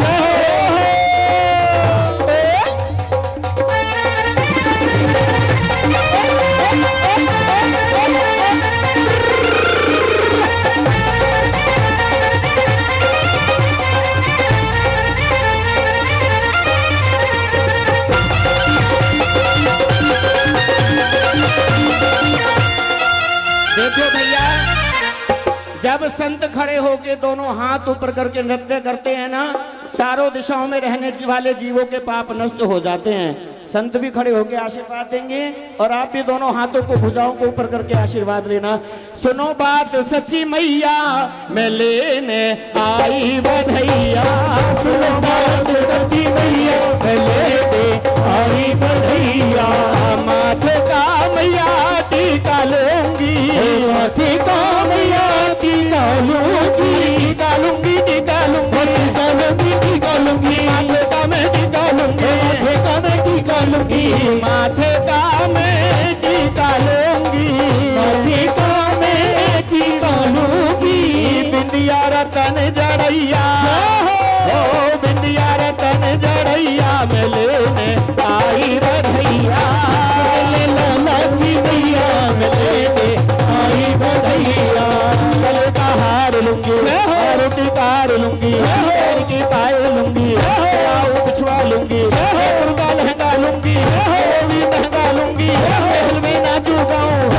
देखो भैया, जब संत खड़े होके दोनों हाथ ऊपर करके नृत्य करते हैं ना, चारों दिशाओं में रहने वाले जीवों के पाप नष्ट हो जाते हैं। संत भी खड़े होके आशीर्वाद देंगे और आप भी दोनों हाथों को भुजाओं को ऊपर करके आशीर्वाद लेना। सुनो बात सच्ची मैया, मैं लेने आई बधैया, सुनो बात सच्ची मैया, मैं लेने आई बधैया। माथे का मैया टीका लूंगी, माथे का मैया टीका लूंगी, टीका लूंगी, टीका लूंगी, टीका लूंगी, टीका लूंगी। माथे का मैं टीका लूंगी, माथे का मैं टीका लूंगी, माथे का मैं टीका लूंगी, माथे का मैं टीका लूंगी। बिंदिया रतन जड़ैया, ओ बिंदिया रतन जड़ैया, मैं लेने आई बधैया, लाला की मैया, मैं लेने आई बधैया। गले का हार लूंगी, रोटी कार लूंगी, पैर की पायल लूंगी, बिछुआ लूंगी, का लहंगा लूंगी, लहंगा लूंगी, महल में नाचू गाऊं,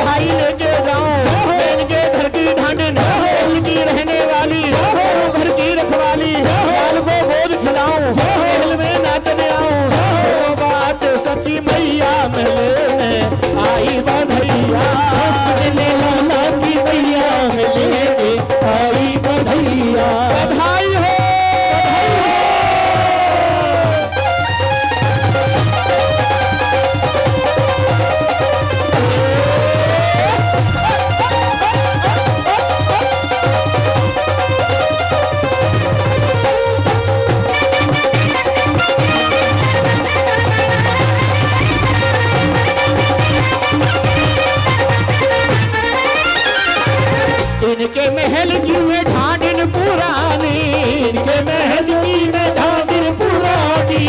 भाई लेके जाऊं, इनके घर की ढांडन, महल की रहने वाली, घर की रखवाली, लाल को गोद खिलाऊं, इनके महल की में ढांढन पुरानी, इनके महल की में ढांढन पुरानी,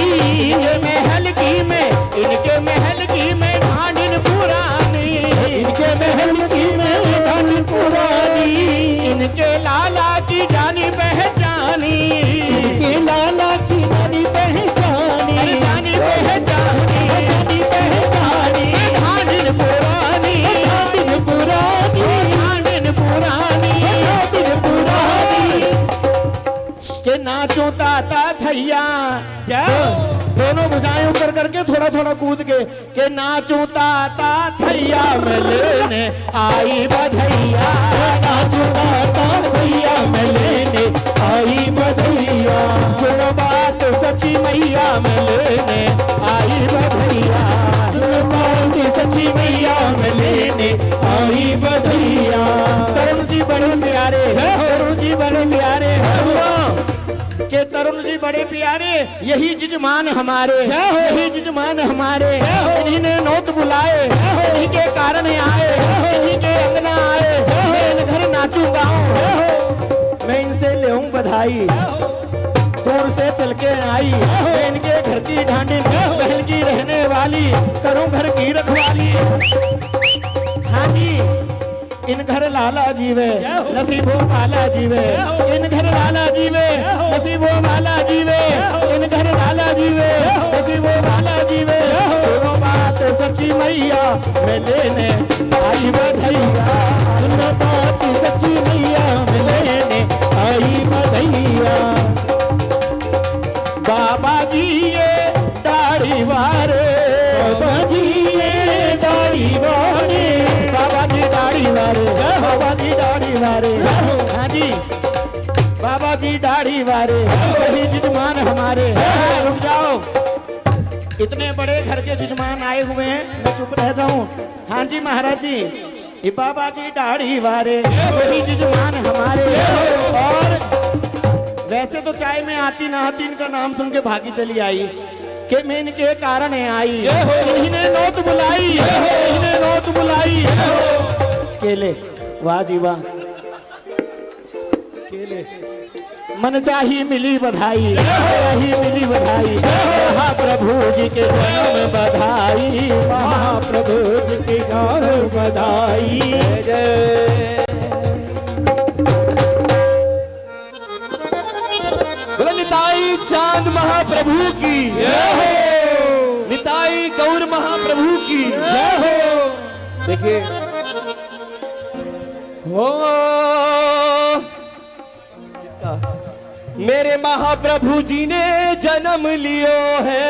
इनके महल की में, इनके महल की में ढांढन पुरानी, इनके महल की में ढांढन पुरानी, इनके लाला की जानी पहचानी, इनके लाला की जानी पहचानी, जानी पहचानी, जानी पहचानी, ढांढन पुरानी, ढांढन पुरानी, ढांढन पुरानी, ढांढन पुरानी। के नाचो ताता थैया, दोनों भुजाएं ऊपर करके थोड़ा थोड़ा कूद के नाचो ताता थैया मैं लेने आई बधैया, नाचो ताता थैया मैं लेने आई बधैया, सुन बात सच्ची मैया मैं लेने आई बधैया, सुन बात सच्ची मैया मैं लेने आई बधैया। तरुण जी बड़े प्यारे, तरुण जी बड़े प्यारे के तरुण जी बड़े प्यारे, यही जजमान हमारे, यही जजमान हमारे, इन्हीं ने नौत बुलाए, इन्हीं के कारण आए, इन्हीं के अंगना आए, मैं इन घर नाचूंगा, मैं इनसे लेऊं बधाई, दूर से चल के आई, मैं इनके घर की ढांढन बहन की रहने वाली, करूं घर की रखवाली। हाँ जी, इन घर लाला जीवे नसीबो माला जीवे, इन घर लाला जीवे नसीबो माला जीवे, इन घर लाला जीवे नसीबो माला जीवे, सुनो बात सच्ची मैया मैं लेने आई बधैया, सुनो बात सच्ची मैया मैं लेने आई बधैया। बाबा जी ये दाढ़ी वारे, बाबा जी ये दाढ़ी वारे, बाबा जी दाढ़ी वारे, बाबा जी दाढ़ी वारे, हाँ जी बाबा जी दाढ़ी वारे, वही जजमान हमारे। रुक जाओ, इतने बड़े घर के जजमान आए हुए हैं, मैं चुप रह जाऊं। हाँ जी महाराज जी, ये बाबा जी दाढ़ी वारे, वही जजमान हमारे। और वैसे तो चाय में आती ना आती इनका नाम सुन के भागी चली आई, कि मैं इनके कारण आई, इन्हें नौत बुलाई, इन्हें नौत बुलाई। केले, वाह जी वाह, केले मन चाही मिली बधाई, चाही मिली बधाई, महाप्रभु जी के जन्म बधाई, महाप्रभु जी के जन्म बधाई। जय बोलो निताई चांद महाप्रभु की जय हो, निताई गौर महाप्रभु की जय हो। देखिए हो मेरे महाप्रभु जी ने जन्म लियो है,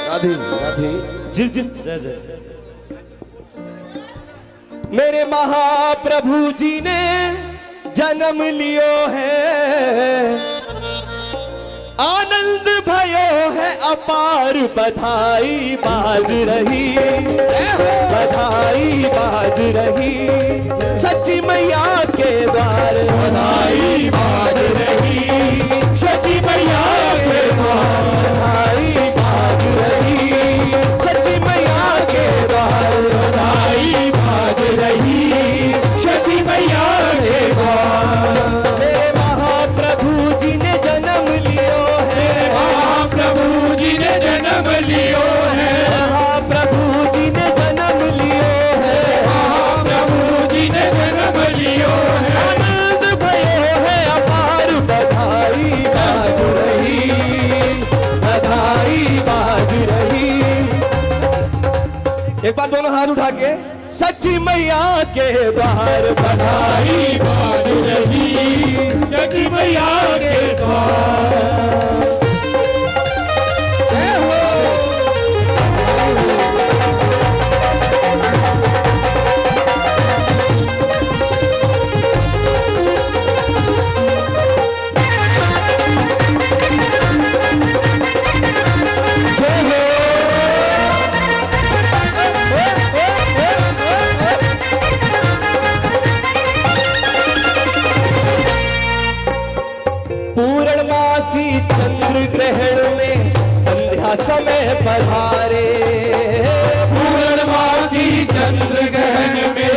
राधे राधे जिस जिस मेरे महाप्रभु जी ने जन्म लियो है, आनंद भयो है अपार, बधाई बाज रही, बधाई बाज रही, सच्ची मैया के द्वार बधाई बाज रही, सच्ची मैया के द्वार बधाई बाज रही, सच्ची मैया के द्वार बधाई बाज रही, सच्ची मैया के द्वार। मेरे महाप्रभु जी ने जन्म लियो है, महाप्रभु जी ने जन्म लियो है, महाप्रभु जी ने जन्म लियो है, महाप्रभु जी ने जन्म लियो है, आनंद भयो है अपार, बधाई बाज रही, बधाई बाज रही। एक बार दोनों हाथ उठा के सच्ची मैया के द्वार बधाई बाज रही, सच्ची मैया के द्वार। पूर्णमासी चंद्र ग्रहण में संध्या समय पधारे, पूर्णमासी चंद्र ग्रहण में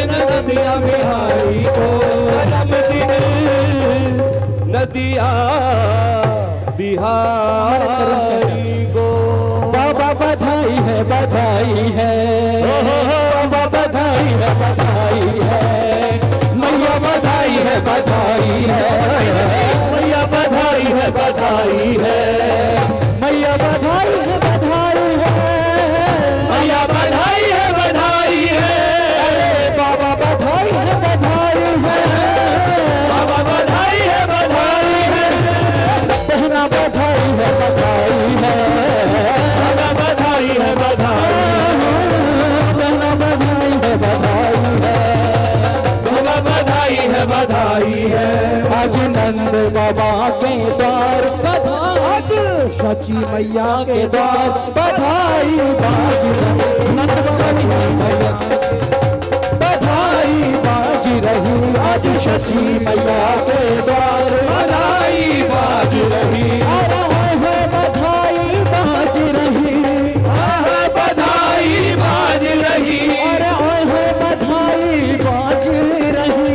दिया बिहारी को। बाबा बधाई है बधाई है, बाबा बधाई है बधाई है, मैया बधाई है बधाई है, मैया बधाई है बधाई है, मैया बधाई है बधाई है, मैया बधाई है बधाई है, बाबा बधाई है बधाई है, बाबा बधाई है बधाई है, बहना बधाई है बधाई है, बहना बधाई है बधाई है, बहना बधाई है बधाई है, बाबा बधाई है बधाई है। आज नंद बाबा के द्वार बधाई, सची मैया के द्वार बधाई बाज, नंद बाबा की मैया बधाई बाज रही, आज सची मैया के द्वार बधाई बाज रही, है बधाई बाज रही, बधाई बाज रही, अरे है बधाई बाज रही,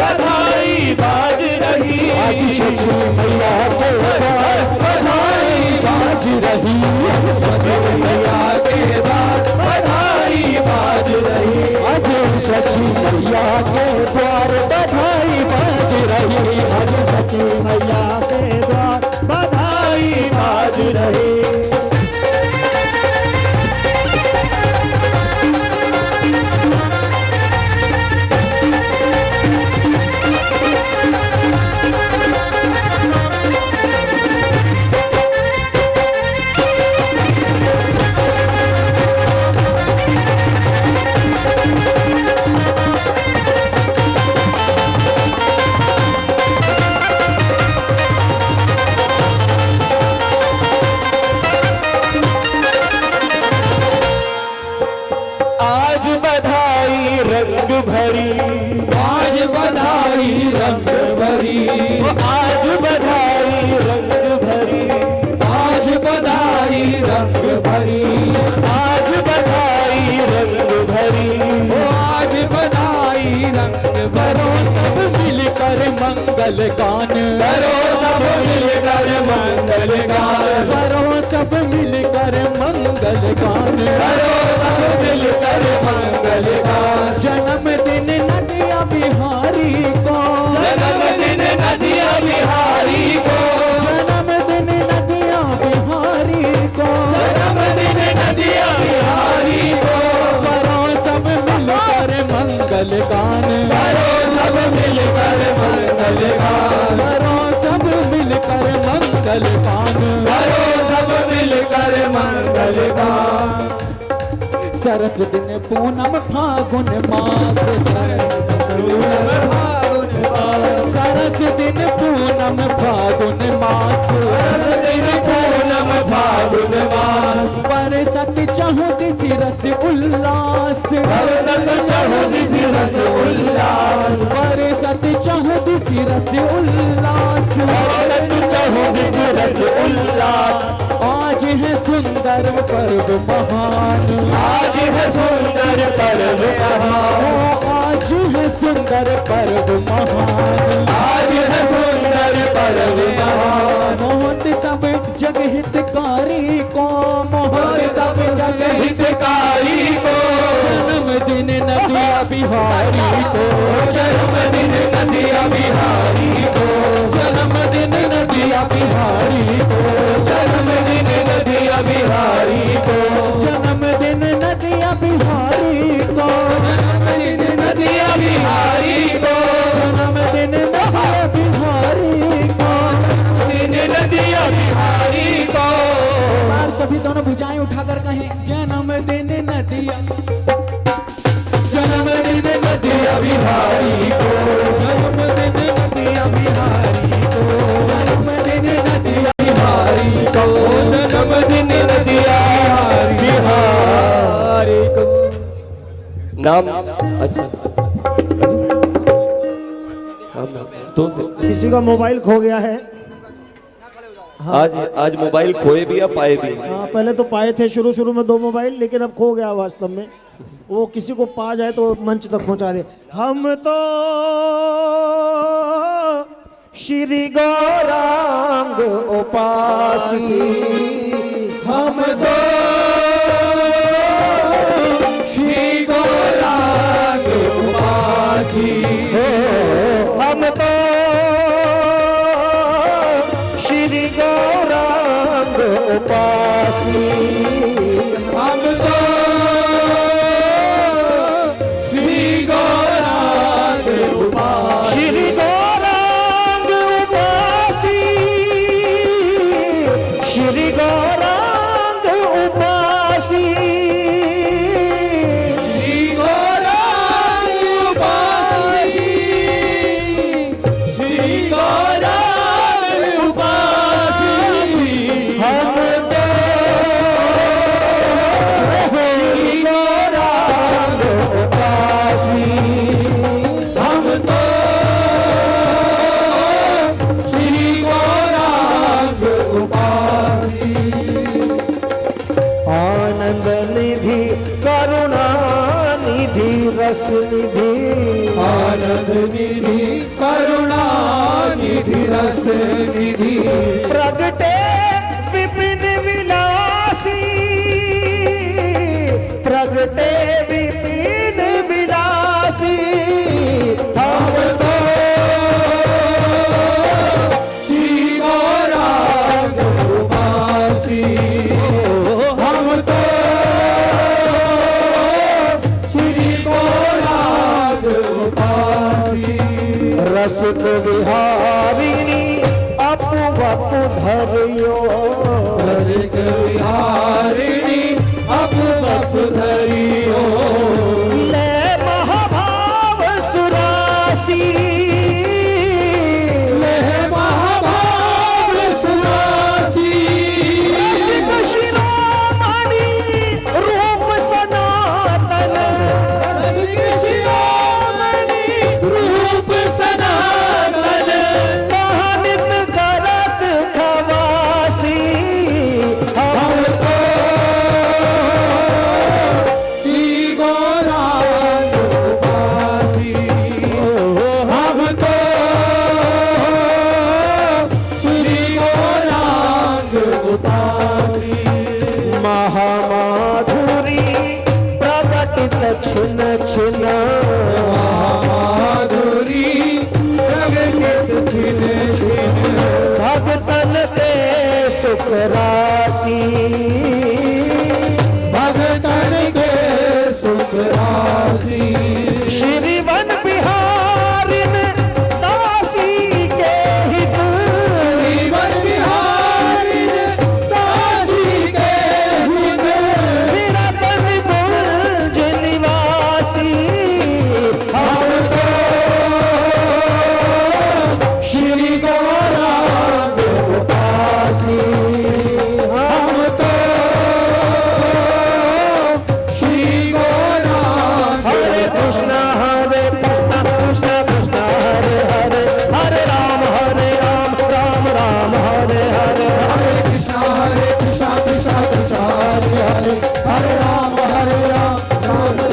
बधाई बाज रही, आज सची मैया के द्वार बधाई बाज रही, सची मैया के द्वार बधाई बाज रही, आज सची मैया के द्वार बधाई बाज रही, आज सची मैया के द्वार बधाई बाज रही। आज बधाई रंग भरी, आज बधाई रंग भरी, आज बधाई रंग भरी, आज बधाई रंग भरी, आज बधाई रंग भरी, आज बधाई रंग भरो, सब मिलकर मंगल गान करो, सब मिलकर मंगल गान करो, सब मिलकर मंगल गान करो, सब मिलकर मंगल गान। जन्मदिन नदिया बिहारी को, जन्मदिन नदिया बिहारी को, जन्मदिन नदिया बिहारी को, जन्मदिन नदिया बिहारी को, करो सब मिलकर मंगल गान करो, सब मिलकर मंगल गान करो, सब मिलकर मंगल गान करो, सब मिलकर मंगल गान। सरस दिन पूनम फागुन मास, सरस दिन पूनम फागुन मास, सरस दिन पूनम फागुन मास, बरसत चहुदी सिरस उल्लास, बरसत चहुदी सिरस उल्लास, बरसत चहुदी सिरस उल्लास, बरसत चहुदी सिरस उल्लास। आज है सुंदर पर्व महान, आज है सुंदर पर्व महान, आज है सुंदर पर्व महान, आज है सुंदर पर्व महान। मोहत सब जग हितकारी को, मोहत सब जग हितकारी को, जन्मदिन नदिया बिहारी को, जन्मदिन नदिया बिहारी को, जन्मदिन नदिया बिहारी को, जन्मदिन नदिया बिहारी को, जन्मदिन नदिया बिहारी को, जन्मदिन नदिया बिहारी को, जन्मदिन नदिया बिहारी को, जन्मदिन नदिया बिहारी को। बार सभी दोनों भुजाएं उठाकर कहें जन्मदिन नदिया, जन्मदिन नदिया बिहारी को, जन्मदिन नदिया बिहारी को, जन्मदिन नदिया बिहारी को, जन्मदिन नदिया बिहारी को। नाम अच्छा तो किसी का मोबाइल खो गया है। आज मोबाइल खोए भी या पाए भी? हाँ, पहले तो पाए थे शुरू में 2 मोबाइल, लेकिन अब खो गया वास्तव में। वो किसी को पा जाए तो मंच तक पहुंचा दे। हम तो श्री गौरांग उपासी हम तो श्री गौरांग उपासी हम तो श्री गौरांग उपासी हम तो श्री गौरांग उपासी श्री गौरांग उपासी श्री गौरांग उपासी श्री गौरांग उपासी श्री गौरांग उपासी हम तो श्री गौरांग उपासी हम तो श्री गौरांग उपासी आनंद निधि करुणा निधि रस निधि आनंद निधि करुणा निधि रस निधि प्रगटे विपिन विलासी प्रगटे विपिन विलासी हम तो श्री गौरांग उपासी हम तो श्री गौरांग उपासी रसिक विहारिणी अपु बपु धरियो रसिक विहारिणी अपु धरियो ले महाभाव सुरासी लह महाभाव सुरासी रसिक शिरोमणि रूप सनातन रसिक शिरोमणि रूप सनातन नित करत खवासी हम तो श्री गौरांग उपासी हम तो श्री गौरांग उपासी महामाधुरी प्रकटित छिन छिन माधुरी प्रगटित छिन छिन भगतन के सुख राशि भगतन के सुख राशि श्री वन बिहारिन दासी के हित जीवन बिहारी दासी के हित विरत निकुंज निवासी हम तो श्री गौरांग उपासी हम तो श्री गौरांग हरे कृष्णा कृष्ण कृष्ण हरे हरे हरे राम राम राम हरे हरे हरे कृष्णा कृष्णा कृष्णा हरे हरे हरे राम राम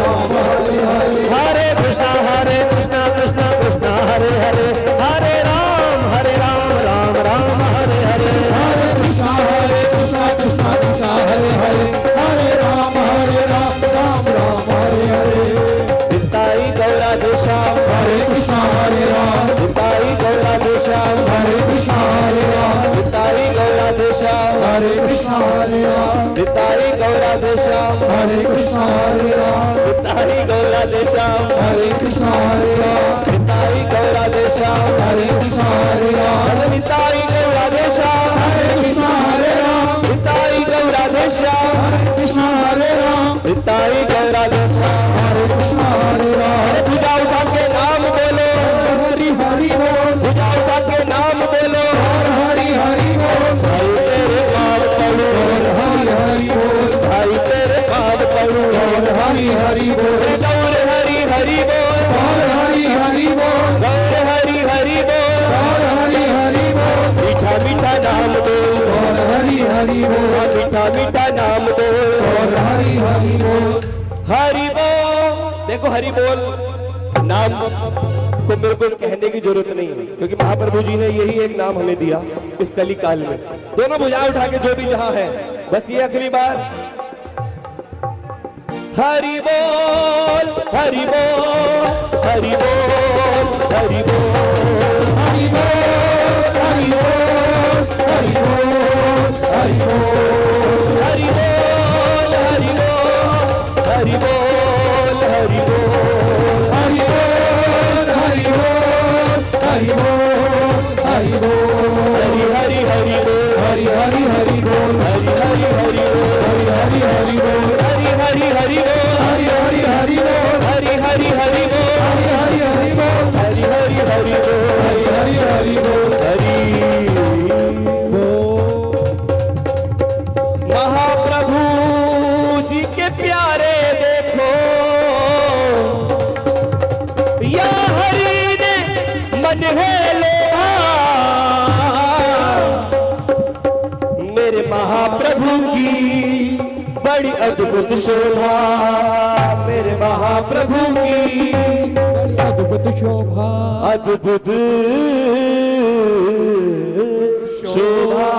राम हरे हरे हरे कृष्णा कृष्ण कृष्ण हरे हरे हरे राम राम हरे हरे हरे कृष्णा कृष्णा कृष्णा हरे हरे हरे राम राम हरे हरे पिताई गौरा देशाम हरे कृष्णा हरे राम पिताई गौरा देशाम हरे कृष्णा हरे राम पिताई गौरा देशाम हरे कृष्णा हरे राम पिताई गौरा देशाम हरे कृष्णा हरे राम पिताई गौरा देशाम हरे कृष्णा हरे राम पिताई गौरा देशाम हरे कृष्णा हरे राम पिताई गौरा देशाम हरे कृष्णा हरे राम पिताई गौरा देशाम हरे कृष्णा हरे राम पिताई गौरा देशाम हरे कृष्णा हरे राम पूजा उठा के नाम बोलो हरि हरि बोल पूजा उठा के नाम बोलो हरि हरि बोल भाई तेरे पाप पड़ू हरि हरि बोल भाई तेरे पाप पड़ू हरि हरि बोल गौर हरि हरि बोल हरि हरि बोल गौर हरि हरि बोल हरि हरि बोल मीठा मीठा नाम बोल हरि हरि बोल मीठा मीठा नाम बोल हरि हरि बोल हरि बोल देखो हरि बोल नाम आपको मेरे को कहने की जरूरत नहीं है, क्योंकि महाप्रभु जी ने यही एक नाम हमें दिया इस कली काल में। दोनों भुजाएं उठा के जो भी जहां है, बस ये अगली बार हरि बोल हरि बोल हरि बोल हरि बोल हरि बोल हरि बोल हरि बोल हरि बोल हरि बोल हरि बोल हरि बोल हरि बोल हरि बोल हरि बोल हरि बोल हरि हरि हरि बोल हरि हरि हरि बोल हरि हरि हरि बोल हरि हरि हरि बोल हरि हरि हरि बोल हरि हरि हरि बोल हरि हरि हरि बोल हरि हरि हरि बोल हरि हरि हरि बोल हरि हरि हरि बोल हरि बोल। महाप्रभु जी के प्यारे देखो, या हरि ने मन है लोहा, मेरे महाप्रभु की बड़ी अद्भुत शोभा, मेरे महाप्रभु की बड़ी अद्भुत शोभा, अद्भुत शोभा,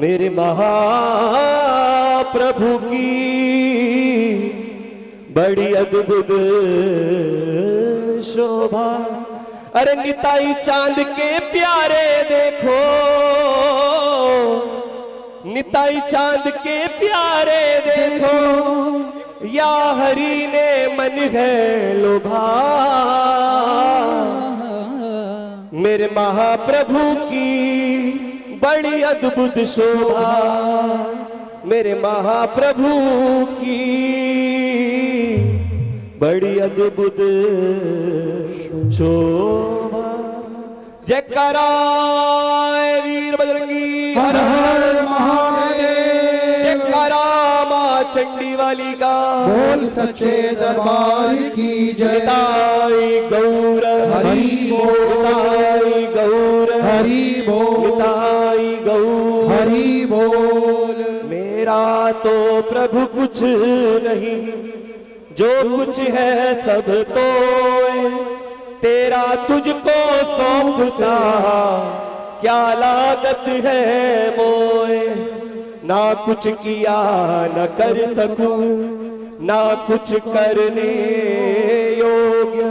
मेरे महाप्रभु की बड़ी अद्भुत शोभा। अरे निताई चांद के प्यारे देखो, निताई चांद के प्यारे देखो, या हरि ने मन है लोभा, मेरे महाप्रभु की बड़ी अद्भुत शोभा, मेरे महाप्रभु की बड़ी अद्भुत शोभा। जयकारा वीर बजरंगी, हर हर महादेव, जयकारा मां चंडी वाली का, बोल सच्चे दरबार की जय। निताई गौर हरि बोल, निताई गौर हरि बोल, निताई गौर हरि बोल। मेरा तो प्रभु कुछ नहीं, जो कुछ है सब तो तेरा तुझको सौंपता, क्या लागत है मोए, ना कुछ किया न कर सकूं, ना कुछ करने योग्य,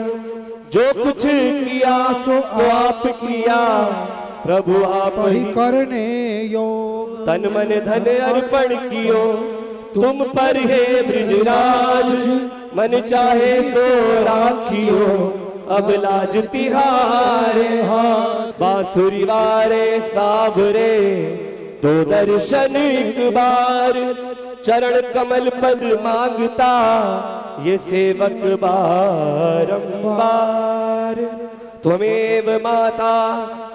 जो कुछ किया सो आप किया, प्रभु आप ही करने योग। तन मन धन अर्पण कियो तुम पर हे ब्रिजराज, मन चाहे तो राखियो अब लाज तिहारे हाथ, बांसुरी वारे साबरे दो दर्शन एक बार, चरण कमल पद मांगता ये सेवक बारंबार। त्वमेव माता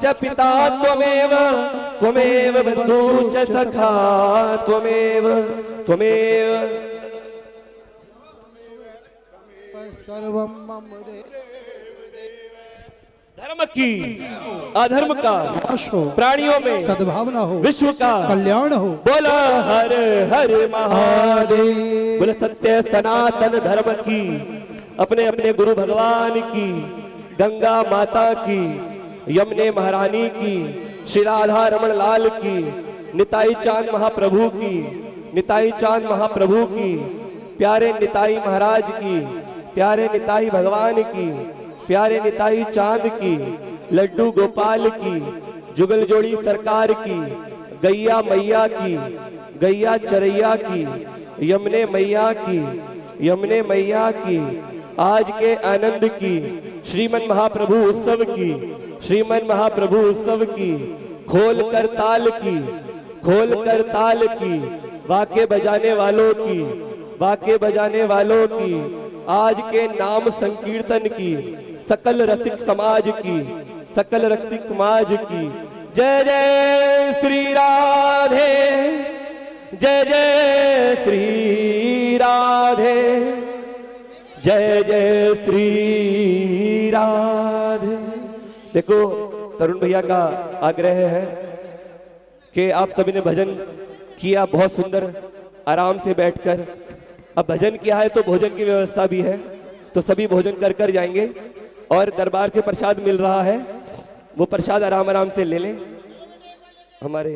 च पिता त्वमेव, त्वमेव बंधु च सखा त्वमेव, त्वमेव सर्वं मम देव। धर्म की अधर्म का नाश हो, प्राणियों में सद्भावना हो, विश्व का कल्याण हो। बोला हर हर महादेव। बोले सत्य सनातन धर्म की, अपने अपने गुरु भगवान की, गंगा माता की, यमुने महारानी की, श्री राधा रमन लाल की, निताई चांद महाप्रभु की, निताई चांद महाप्रभु की, प्यारे निताई महाराज की, प्यारे निताई भगवान की, प्यारे निताई चांद की, लड्डू गोपाल की, जुगल जोड़ी सरकार की, गैया मैया की, गैया चरैया की, यमुने मैया की, यमुने मैया की, आज के आनंद की, श्रीमन महाप्रभु उत्सव की, श्रीमन महाप्रभु उत्सव की, खोल कर ताल की, खोल कर ताल की, वाके बजाने वालों की, वाके बजाने वालों की, आज के नाम संकीर्तन की, सकल रसिक समाज की, सकल रसिक समाज की। जय जय श्री राधे, जय जय श्री राधे, जय जय श्री राधे। देखो तरुण भैया का आग्रह है कि आप सभी ने भजन किया बहुत सुंदर, आराम से बैठकर। अब भजन किया है तो भोजन की व्यवस्था भी है, तो सभी भोजन कर कर जाएंगे और दरबार से प्रसाद मिल रहा है, वो प्रसाद आराम आराम से ले लें। हमारे